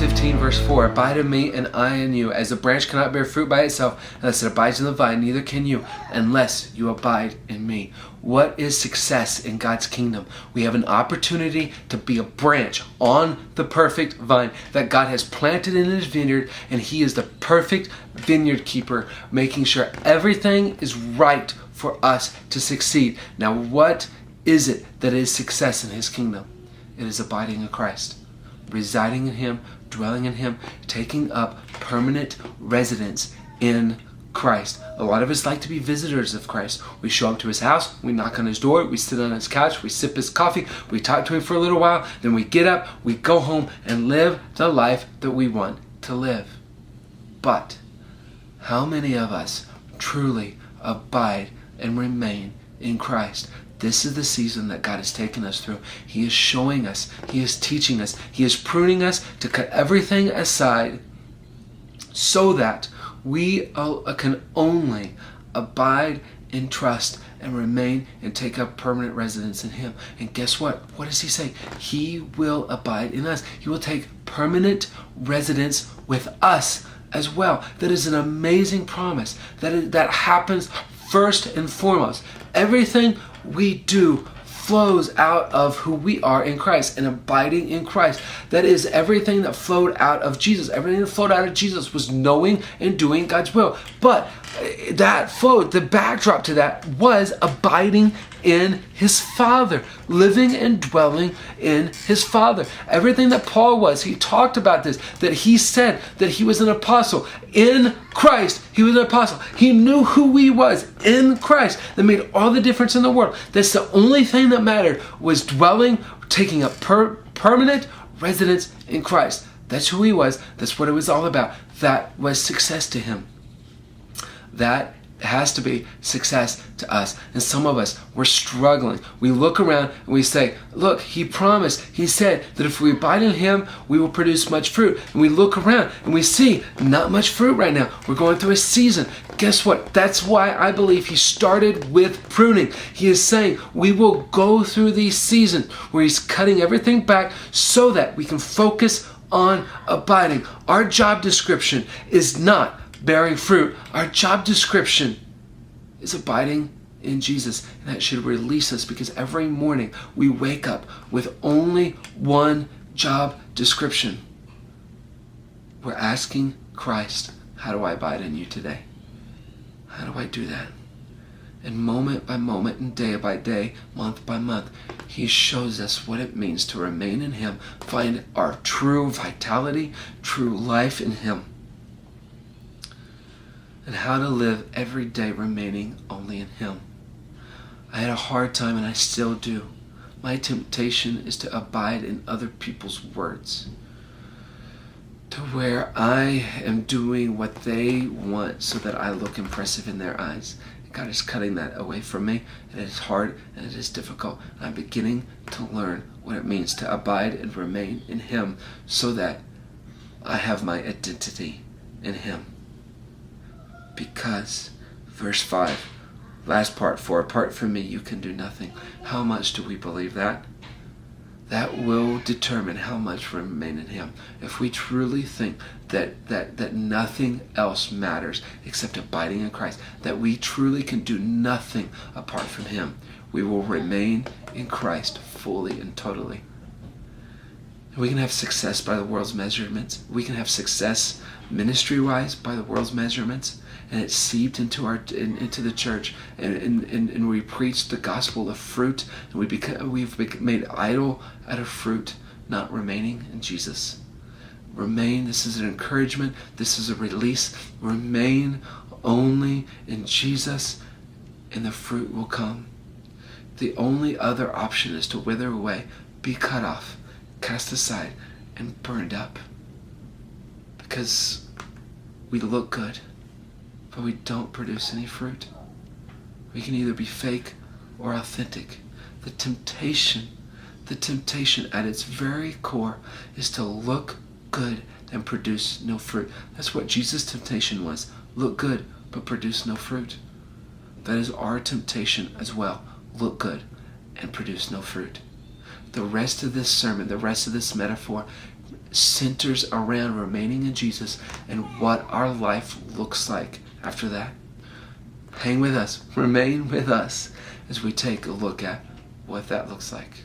15 verse 4, abide in me and I in you. As a branch cannot bear fruit by itself unless it abides in the vine, neither can you unless you abide in me. What is success in God's kingdom? We have an opportunity to be a branch on the perfect vine that God has planted in his vineyard, and he is the perfect vineyard keeper, making sure everything is right for us to succeed. Now, what is it that is success in his kingdom? It is abiding in Christ, residing in him, dwelling in him, taking up permanent residence in Christ. A lot of us like to be visitors of Christ. We show up to his house, we knock on his door, we sit on his couch, we sip his coffee, we talk to him for a little while, then we get up, we go home and live the life that we want to live. But how many of us truly abide and remain in Christ? This is the season that God has taken us through. He is showing us, he is teaching us, he is pruning us to cut everything aside so that we can only abide in trust and remain and take up permanent residence in him. And guess what? What does he say? He will abide in us. He will take permanent residence with us as well. That is an amazing promise. That happens first and foremost. Everything we do flows out of who we are in Christ and abiding in Christ. That is everything that flowed out of Jesus. Everything that flowed out of Jesus was knowing and doing God's will. But that flowed, the backdrop to that was abiding in his Father, living and dwelling in his Father. Everything that Paul was, he talked about this, that he said that he was an apostle. In Christ, he was an apostle. He knew who he was in Christ. That made all the difference in the world. That's the only thing that mattered, was dwelling, taking up permanent residence in Christ. That's who he was. That's what it was all about. That was success to him. That has to be success to us. And some of us, we're struggling. We look around and we say, look, he promised, he said that if we abide in him, we will produce much fruit. And we look around and we see not much fruit right now. We're going through a season. Guess what? That's why I believe he started with pruning. He is saying we will go through these seasons where he's cutting everything back so that we can focus on abiding. Our job description is not bearing fruit. Our job description is abiding in Jesus, and that should release us, because every morning we wake up with only one job description. We're asking Christ, how do I abide in you today? How do I do that? And moment by moment and day by day, month by month, he shows us what it means to remain in him, find our true vitality, true life in him, and how to live every day remaining only in him. I had a hard time, and I still do. My temptation is to abide in other people's words, to where I am doing what they want so that I look impressive in their eyes. God is cutting that away from me, and it is hard and it is difficult. And I'm beginning to learn what it means to abide and remain in him so that I have my identity in him. Because, verse 5, last part, for apart from me you can do nothing. How much do we believe that? That will determine how much we remain in him. If we truly think that nothing else matters except abiding in Christ, that we truly can do nothing apart from him, we will remain in Christ fully and totally. We can have success by the world's measurements. We can have success ministry-wise by the world's measurements. And it seeped into the church, and we preach the gospel of fruit, and we've made idol out of fruit, not remaining in Jesus. Remain. This is an encouragement. This is a release. Remain only in Jesus, and the fruit will come. The only other option is to wither away, be cut off, cast aside, and burned up, because we look good, but we don't produce any fruit. We can either be fake or authentic. The temptation at its very core is to look good and produce no fruit. That's what Jesus' temptation was. Look good, but produce no fruit. That is our temptation as well. Look good and produce no fruit. The rest of this sermon, the rest of this metaphor centers around remaining in Jesus and what our life looks like after that. Hang with us, remain with us as we take a look at what that looks like.